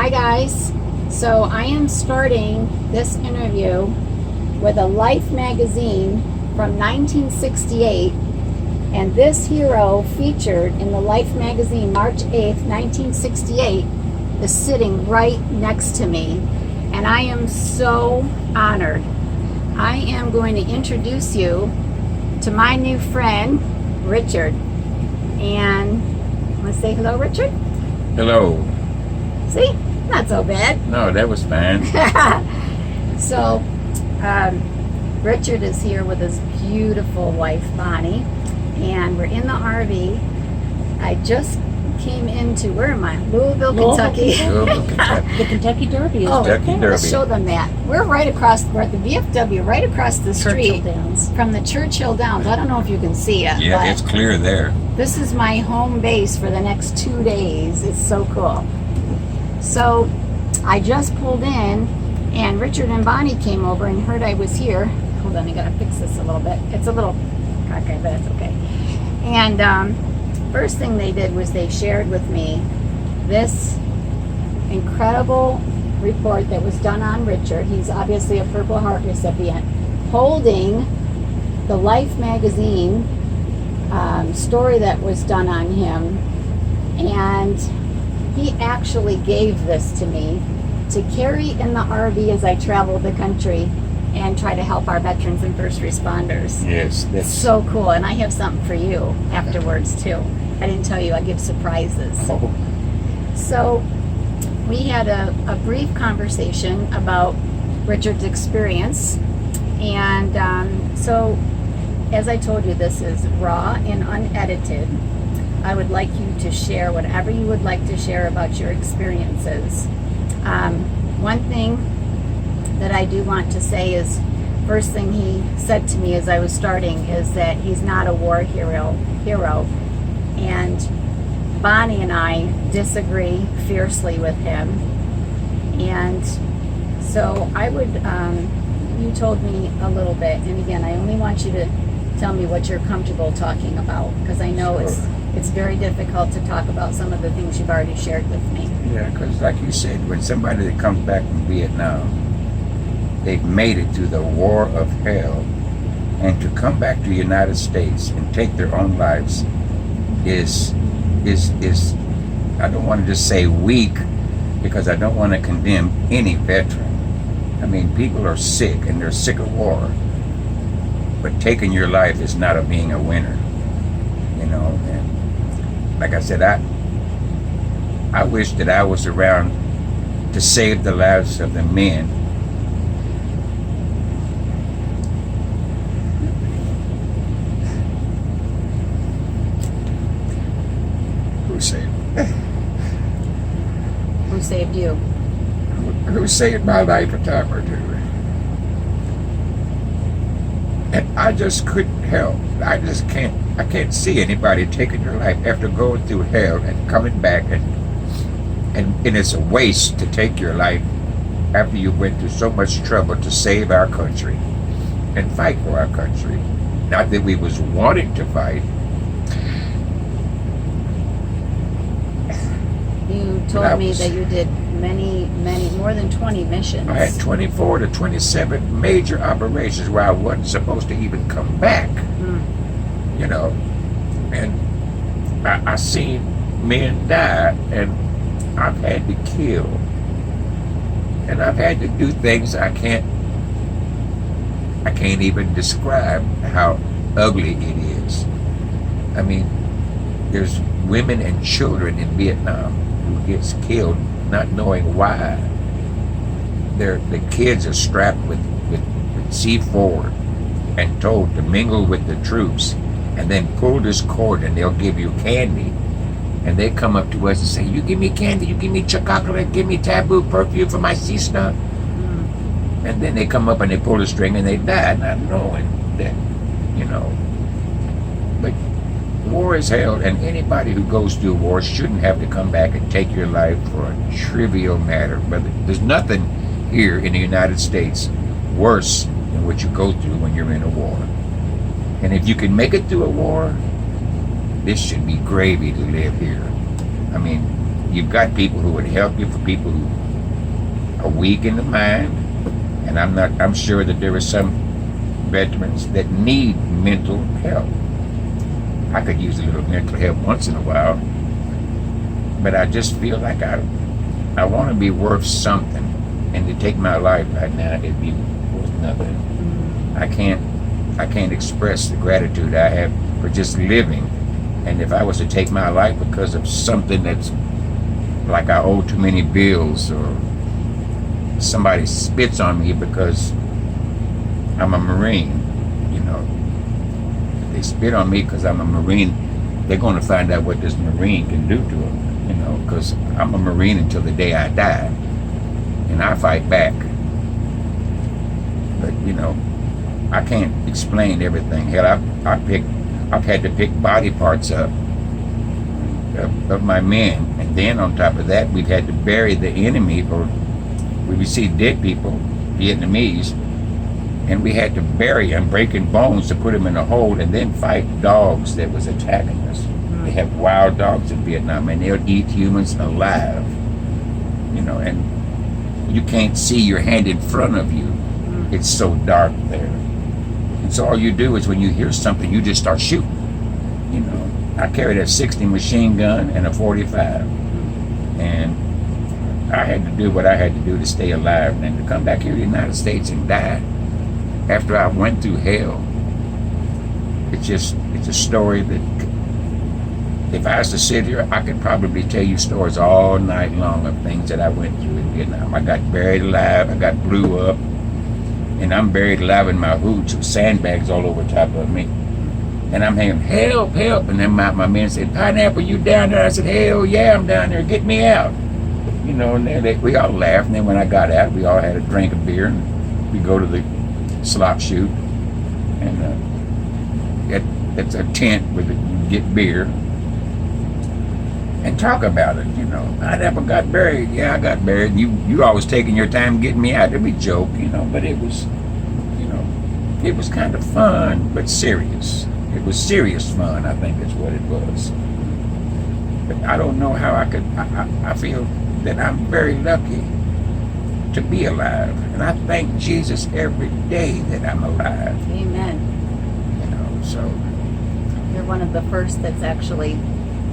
Hi guys. So I am starting this interview with a Life magazine from 1968, and this hero featured in the Life magazine March 8th, 1968 is sitting right next to me, and I am so honored. I am going to introduce you to my new friend, Richard. And want to say hello, Richard? Hello. See? Not so bad. No, that was fine. So, Richard is here with his beautiful wife, Bonnie, and we're in the RV. I just came into, where am I? Louisville, Kentucky. Louisville, Kentucky. The Kentucky Derby is Oh, right Kentucky there. let's Derby. show them that. We're right across, we're at the VFW, right across the street Churchill Downs. from the Churchill Downs. I don't know if you can see it, Yeah, but it's clear there. this is my home base for the next 2 days. It's so cool. So I just pulled in, and Richard and Bonnie came over and heard I was here. Hold on, I gotta fix this a little bit. It's a little okay, but it's okay. And first thing they did was they shared with me this incredible report that was done on Richard. He's obviously a Purple Heart recipient, holding the Life magazine story that was done on him, and he actually gave this to me to carry in the RV as I travel the country and try to help our veterans and first responders. Yes, It's that's so cool, and I have something for you afterwards too. I didn't tell you, I give surprises. oh, So we had a brief conversation about Richard's experience, and so as I told you, this is raw and unedited. I would like you to share whatever you would like to share about your experiences. One thing that I do want to say is, first thing he said to me as I was starting is that he's not a war hero, and Bonnie and I disagree fiercely with him. And so I would, you told me a little bit, and again, I only want you to tell me what you're comfortable talking about, because I know it's very difficult to talk about some of the things you've already shared with me. yeah, because like you said, when somebody that comes back from Vietnam, they've made it through the war of hell, and to come back to the United States and take their own lives is I don't want to just say weak, because I don't want to condemn any veteran. I mean, people are sick and they're sick of war, but taking your life is not a being a winner, you know. And like I said, I wish that I was around to save the lives of the men. Who saved? Who saved you? Who saved my life a time or two? And I just couldn't help. I can't see anybody taking your life after going through hell and coming back, and it's a waste to take your life after you went through so much trouble to save our country and fight for our country. Not that we was wanting to fight. You told me that you did many, more than 20 missions. I had 24 to 27 major operations where I wasn't supposed to even come back. You know, and I seen men die, and I've had to kill, and I've had to do things I can't even describe how ugly it is. I mean, there's women and children in Vietnam who gets killed not knowing why. The kids are strapped with C4 and told to mingle with the troops, and then pull this cord and they'll give you candy. And they come up to us and say, you give me candy, you give me chocolate, give me taboo perfume for my sister. And then they come up and they pull the string and they die, not knowing that, you know. But war is hell, and anybody who goes through war shouldn't have to come back and take your life for a trivial matter. But there's nothing here in the United States worse than what you go through when you're in a war. And if you can make it through a war, this should be gravy to live here. I mean, you've got people who would help you for people who are weak in the mind, and I'm sure that there are some veterans that need mental help. I could use a little mental help once in a while, but I just feel like I want to be worth something, and to take my life right now, it'd be worth nothing. I can't express the gratitude I have for just living, and if I was to take my life because of something that's like I owe too many bills, or somebody spits on me because I'm a Marine, you know, if they spit on me because I'm a Marine, they're going to find out what this Marine can do to them, you know, because I'm a Marine until the day I die, and I fight back. But, you know, I can't explain everything. Hell, I've had to pick body parts up of my men, and then on top of that, we've had to bury the enemy, or we see dead people, Vietnamese, and we had to bury them, breaking bones to put them in a hole, and then fight dogs that was attacking us. They have wild dogs in Vietnam, and they'll eat humans alive, you know, and you can't see your hand in front of you. It's so dark there. And so all you do is when you hear something, you just start shooting, you know. I carried a 60 machine gun and a 45, and I had to do what I had to do to stay alive, and to come back here to the United States and die after I went through hell. It's a story that, if I was to sit here, I could probably tell you stories all night long of things that I went through in Vietnam. I got buried alive, I got blew up, and I'm buried alive in my hooch with sandbags all over top of me. And I'm saying, help, help. And then my men said, Pineapple, you down there? I said, hell yeah, I'm down there. Get me out. You know, and we all laughed. And then when I got out, we all had a drink of beer, and we go to the slot shoot. And it's a tent where you get beer and talk about it, you know. Pineapple got buried. Yeah, I got buried. You always taking your time getting me out. We joke, you know, but it was, you know, it was kind of fun, but serious. It was serious fun, I think is what it was. But I don't know how I could, I feel that I'm very lucky to be alive. And I thank Jesus every day that I'm alive. Amen. You know, so. You're one of the first that's actually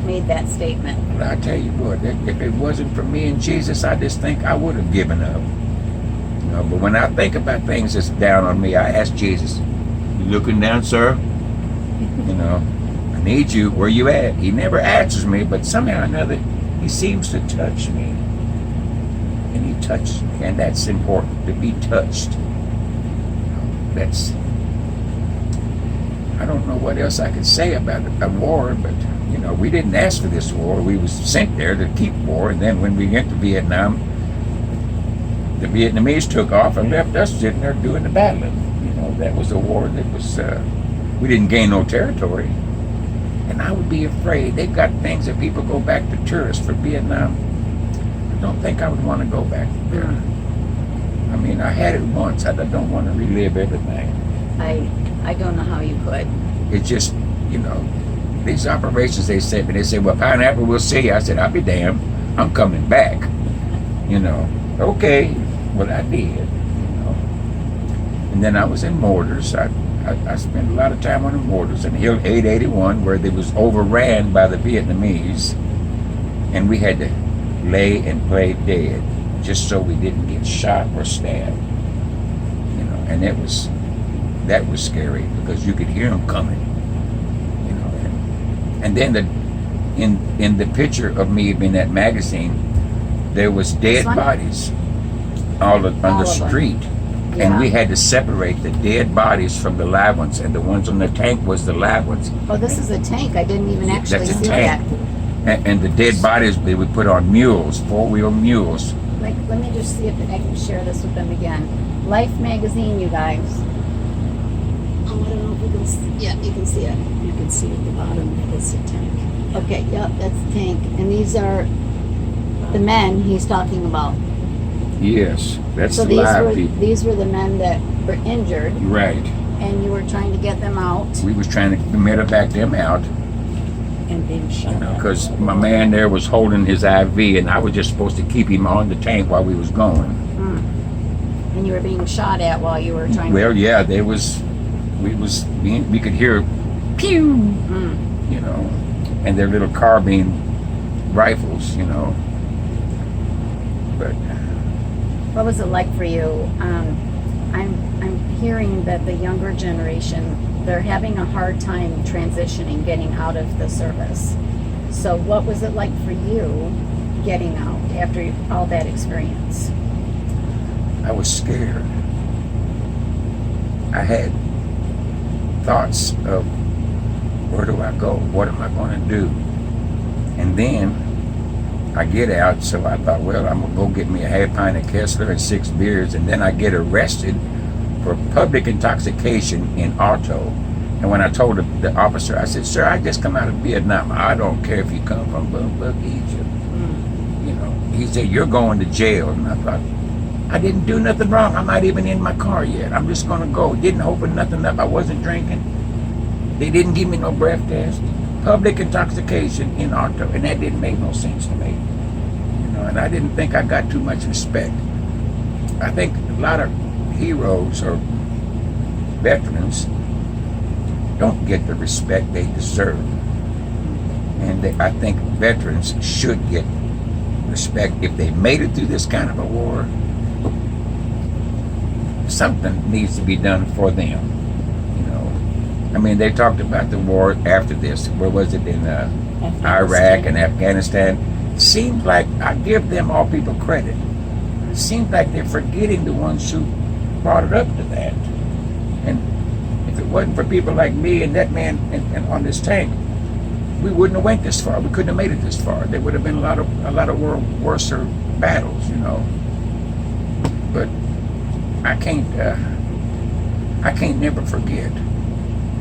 made that statement. But I tell you what, if it wasn't for me and Jesus, I just think I would have given up. You know, but when I think about things that's down on me, I ask Jesus, you looking down, sir? You know, I need you. Where you at? He never answers me, but somehow or another, he seems to touch me. And he touches me, and that's important, to be touched. You know, that's, I don't know what else I could say about a war, but, you know, we didn't ask for this war. We was sent there to keep war, and then when we went to Vietnam, the Vietnamese took off and left us sitting there doing the battling. You know, that was a war that was, we didn't gain no territory. And I would be afraid. They've got things that people go back to tourists for Vietnam. I don't think I would want to go back there. I mean, I had it once. I don't want to relive everything. I don't know how you could. It's just, you know, these operations they sent me, they said, well, Pineapple, we'll see you. I said, I'll be damned. I'm coming back. You know, okay. Well, I did, you know. And then I was in mortars. I spent a lot of time on the mortars in Hill 881, where they was overran by the Vietnamese, and we had to lay and play dead just so we didn't get shot or stabbed. You know, and that was scary because you could hear them coming. You know, and then in the picture of me in that magazine, there was dead bodies all on the street. Yeah. And we had to separate the dead bodies from the live ones, and the ones on the tank was the live ones. Oh, this is a tank. I didn't even actually That's a see tank. that. And the dead bodies they would put on mules, 4-wheel mules. Like, let me just see if I can share this with them again. Life magazine, you guys. Oh, I don't know if you can see. Yeah, you can see it. You can see at the bottom, it's a tank. Okay, yep, that's the tank. And these are the men he's talking about. Yes, that's So the live people. these were the men that were injured, Right. and you were trying to get them out. We was trying to medevac them out, And being shot at. Because my man there was holding his IV, and I was just supposed to keep him on the tank while we was going. And you were being shot at while you were trying Well, to... yeah, we could hear pew, you know, and their little carbine rifles, you know. But What was it like for you? I'm hearing that the younger generation, they're having a hard time transitioning, getting out of the service. So what was it like for you getting out after all that experience? I was scared. I had thoughts of, where do I go? What am I going to do? And then I get out, so I thought, well, I'm going to go get me a half pint of Kessler and 6 beers, and then I get arrested for public intoxication in auto. And when I told the officer, I said, sir, I just come out of Vietnam. I don't care if you come from Bumbuk, Egypt. You know, he said, you're going to jail. And I thought, I didn't do nothing wrong. I'm not even in my car yet. I'm just going to go. Didn't open nothing up. I wasn't drinking. They didn't give me no breath test. Public intoxication in auto. And that didn't make no sense to me. You know, and I didn't think I got too much respect. I think a lot of heroes or veterans don't get the respect they deserve. And I think veterans should get respect if they made it through this kind of a war. Something needs to be done for them. You know, I mean, they talked about the war after this. Where was it, in Iraq and Afghanistan? It seems like I give them all people credit. It seems like they're forgetting the ones who brought it up to that. And if it wasn't for people like me and that man and on this tank, we wouldn't have went this far. We couldn't have made it this far. There would have been a lot of worse battles, you know. But I can't never forget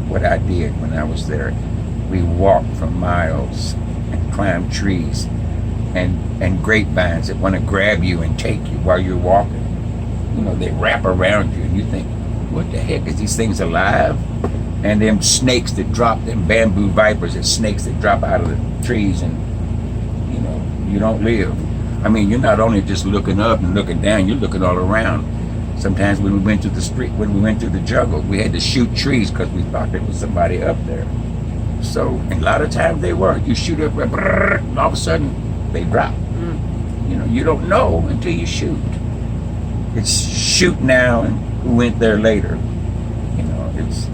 what I did when I was there. We walked for miles and climbed trees and grapevines that want to grab you and take you while you're walking. You know, they wrap around you and you think, what the heck, is these things alive? And them snakes that drop, them bamboo vipers and snakes that drop out of the trees, and you know, you don't live. I mean, you're not only just looking up and looking down, you're looking all around. Sometimes when we went through the street, when we went through the jungle, we had to shoot trees because we thought there was somebody up there. So, and a lot of times they were. You shoot up, and all of a sudden they drop. You know, you don't know until you shoot. It's shoot now and who went there later. You know, it's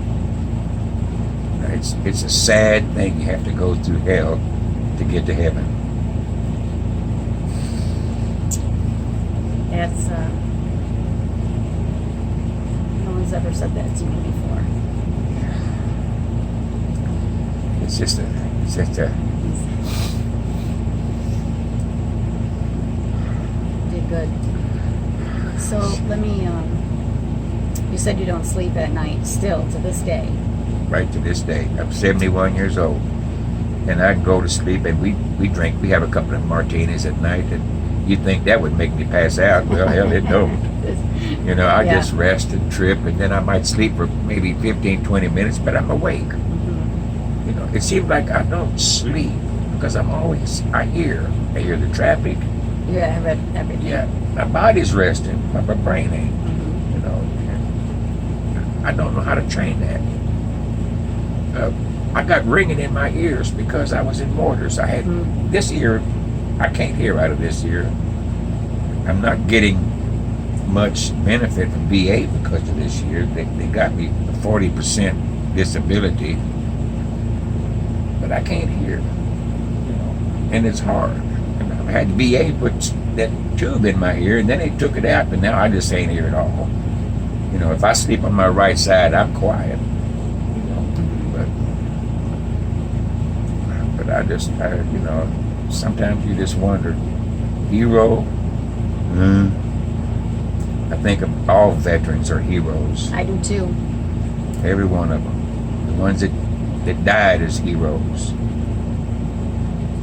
a sad thing. You have to go through hell to get to heaven. It's, no one's ever said that to me before. It's just a Did good. So let me, you said you don't sleep at night still to this day. right to this day. I'm 71 years old, and I go to sleep and we drink. We have a couple of martinis at night, and you'd think that would make me pass out. Well, hell, it don't. You know, I just rest and trip, and then I might sleep for maybe 15, 20 minutes, but I'm awake. You know, it seems like I don't sleep because I hear the traffic. Yeah, I read everything. Yeah, my body's resting, but my brain ain't. You know, I don't know how to train that. I got ringing in my ears because I was in mortars. I had this ear, I can't hear out of this ear. I'm not getting much benefit from VA because of this year. They got me a 40% disability, but I can't hear. You know, and it's hard. And I had VA put that tube in my ear, and then they took it out, but now I just ain't hear at all. You know, if I sleep on my right side, I'm quiet. You know, but I you know, sometimes you just wonder, hero. I think of all veterans are heroes. I do too. Every one of them. The ones that died as heroes.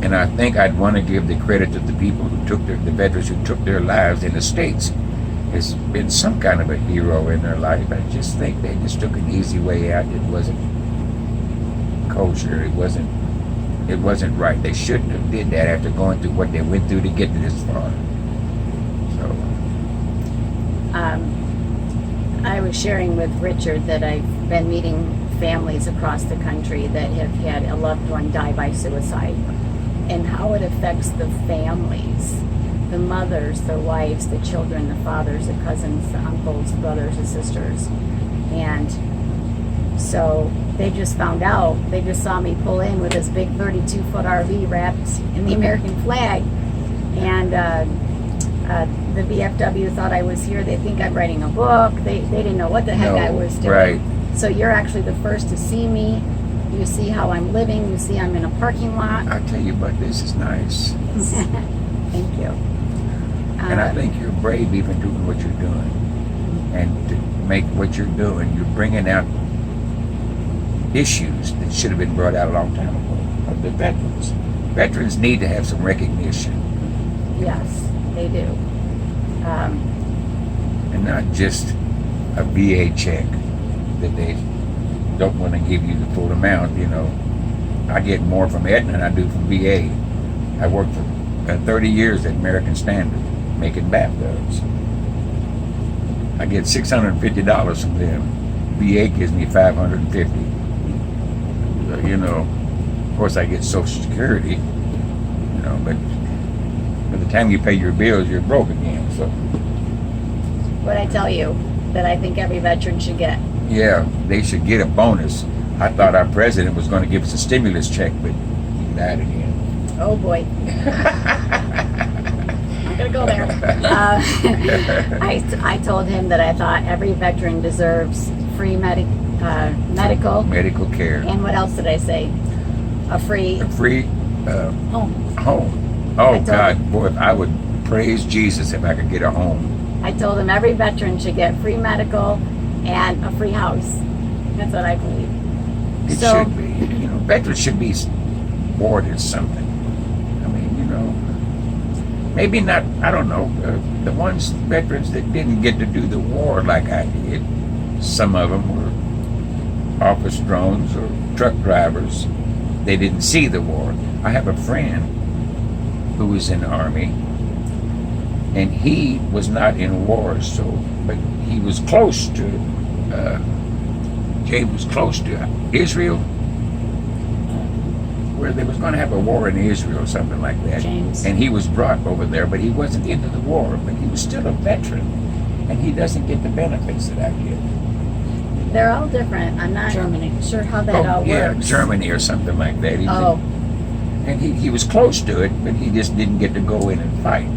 And I think I'd want to give the credit to the people who took the veterans who took their lives in the States. It's been some kind of a hero in their life. I just think they just took an easy way out. It wasn't kosher. It wasn't it wasn't right. They shouldn't have did that after going through what they went through to get to this far. So I was sharing with Richard that I've been meeting families across the country that have had a loved one die by suicide, and how it affects the families, the mothers, the wives, the children, the fathers, the cousins, the uncles, the brothers, the sisters. And so they just found out, they just saw me pull in with this big 32-foot RV wrapped in the American flag, and the VFW thought I was here. They think I'm writing a book. They didn't know what the heck I was doing. Right. So you're actually the first to see me. You see how I'm living. You see I'm in a parking lot. I tell you what, this is nice. Thank you. And I think you're brave even doing what you're doing. And to make what you're doing, you're bringing out issues that should have been brought out a long time ago. Of the veterans. Veterans need to have some recognition. Yes, they do. And not just a VA check that they don't want to give you the full amount. You know, I get more from Aetna than I do from VA. I worked for 30 years at American Standard making bathtubs. I get $650 from them. VA gives me $550. You know, of course I get Social Security. You know, but by the time you pay your bills, you're broke again. So. What I tell you that I think every veteran should get. Yeah, they should get a bonus. I thought our president was going to give us a stimulus check, but he died again. Oh boy. I'm gonna go there. I told him that I thought every veteran deserves free medical. Medical care. And what else did I say? A free home. Home. Oh God, boy, I would praise Jesus if I could get a home. I told him every veteran should get free medical and a free house. That's what I believe. It should be. You know, veterans should be awarded something. I mean, you know, maybe not. I don't know. The veterans that didn't get to do the war like I did. Some of them were office drones or truck drivers. They didn't see the war. I have a friend who was in the Army, and he was not in war, but he was close to, James was close to Israel, where they was going to have a war in Israel or something like that. James. And he was brought over there, but he wasn't into the war, but he was still a veteran, and he doesn't get the benefits that I get. They're all different. I'm not Germany. sure how that all yeah, works. Germany or something like that. Oh, And he was close to it, but he just didn't get to go in and fight.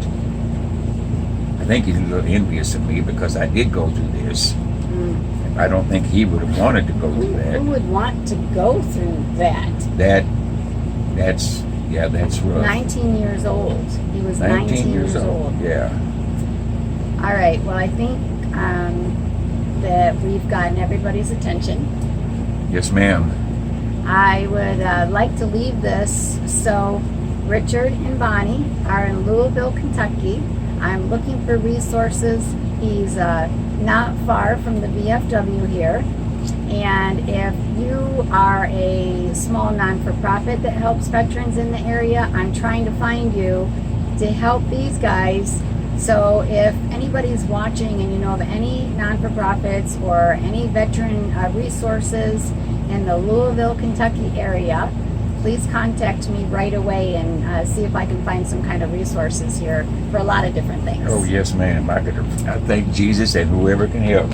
I think he's a little envious of me because I did go through this. I don't think he would have wanted to go through that. who would want to go through that? That's rough. 19 years old. He was 19 years old. Yeah. All right. Well, I think that we've gotten everybody's attention. Yes, ma'am. I would like to leave this. So, Richard and Bonnie are in Louisville, Kentucky. I'm looking for resources. He's not far from the VFW here. And if you are a small non-for-profit that helps veterans in the area, I'm trying to find you to help these guys. So if anybody's watching and you know of any non-for-profits or any veteran resources in the Louisville, Kentucky area, please contact me right away and see if I can find some kind of resources here for a lot of different things. Oh, yes, ma'am. I thank Jesus and whoever can help.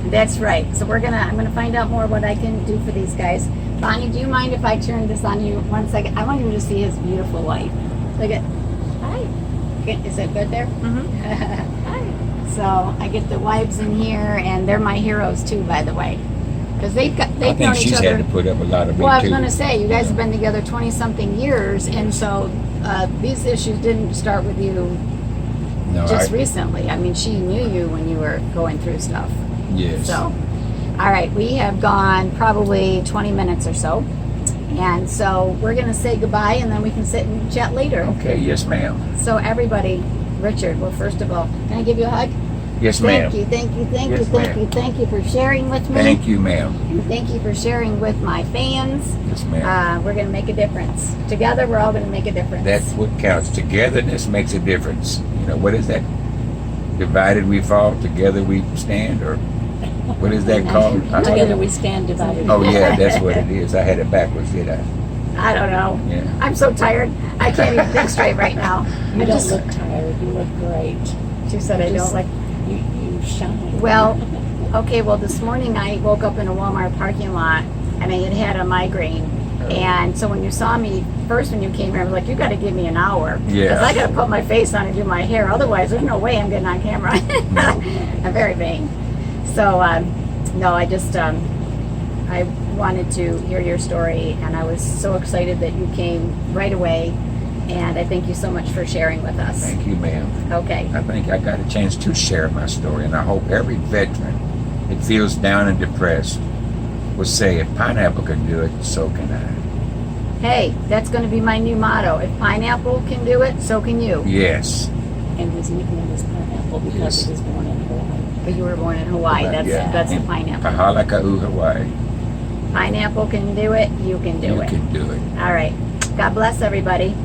That's right. So I'm gonna find out more what I can do for these guys. Bonnie, do you mind if I turn this on you 1 second? I want you to see his beautiful wife. Look at, hi. Is it good there? Hi. So I get the wives in here, and they're my heroes too, by the way, because they've I known think each she's other. had to put up a lot of me, Well, I was too. going to say, you guys have been together 20-something years, and so these issues didn't start with you No, just recently. I mean, she knew you when you were going through stuff. Yes. So, all right, we have gone probably 20 minutes or so, and so we're going to say goodbye, and then we can sit and chat later. Okay, yes, ma'am. So, everybody, Richard, well, first of all, can I give you a hug? Yes, Thank ma'am. you, thank you, thank Yes, you, thank ma'am. you, thank you for sharing with me. Thank you, ma'am. And thank you for sharing with my fans. Yes, ma'am. We're going to make a difference. Together, we're all going to make a difference. That's what counts. Togetherness makes a difference. You know, what is that? Divided we fall, together we stand, or what is that called? Together we stand divided. Oh, yeah, that's what it is. I had it backwards, did I? I don't know. Yeah. I'm so tired. I can't even think straight right now. You I don't just- look tired. You look great. She said I don't like. You shine. Well, okay, well, this morning I woke up in a Walmart parking lot and I had a migraine. And so when you saw me first when you came here, I was like, you got to give me an hour. Yeah. Because I got to put my face on and do my hair. Otherwise, there's no way I'm getting on camera. I'm very vain. So, no, I just, I wanted to hear your story and I was so excited that you came right away. And I thank you so much for sharing with us. Thank you, ma'am. Okay. I think I got a chance to share my story, and I hope every veteran that feels down and depressed will say, if Pineapple can do it, so can I. Hey, that's going to be my new motto. If Pineapple can do it, so can you. Yes. And his nickname is Pineapple because Yes. he was born in Hawaii. But you were born in Hawaii. That's the In pineapple. Pahalaka'u, Hawaii. Pineapple can do it. You can do You it. can do it. All right. God bless everybody.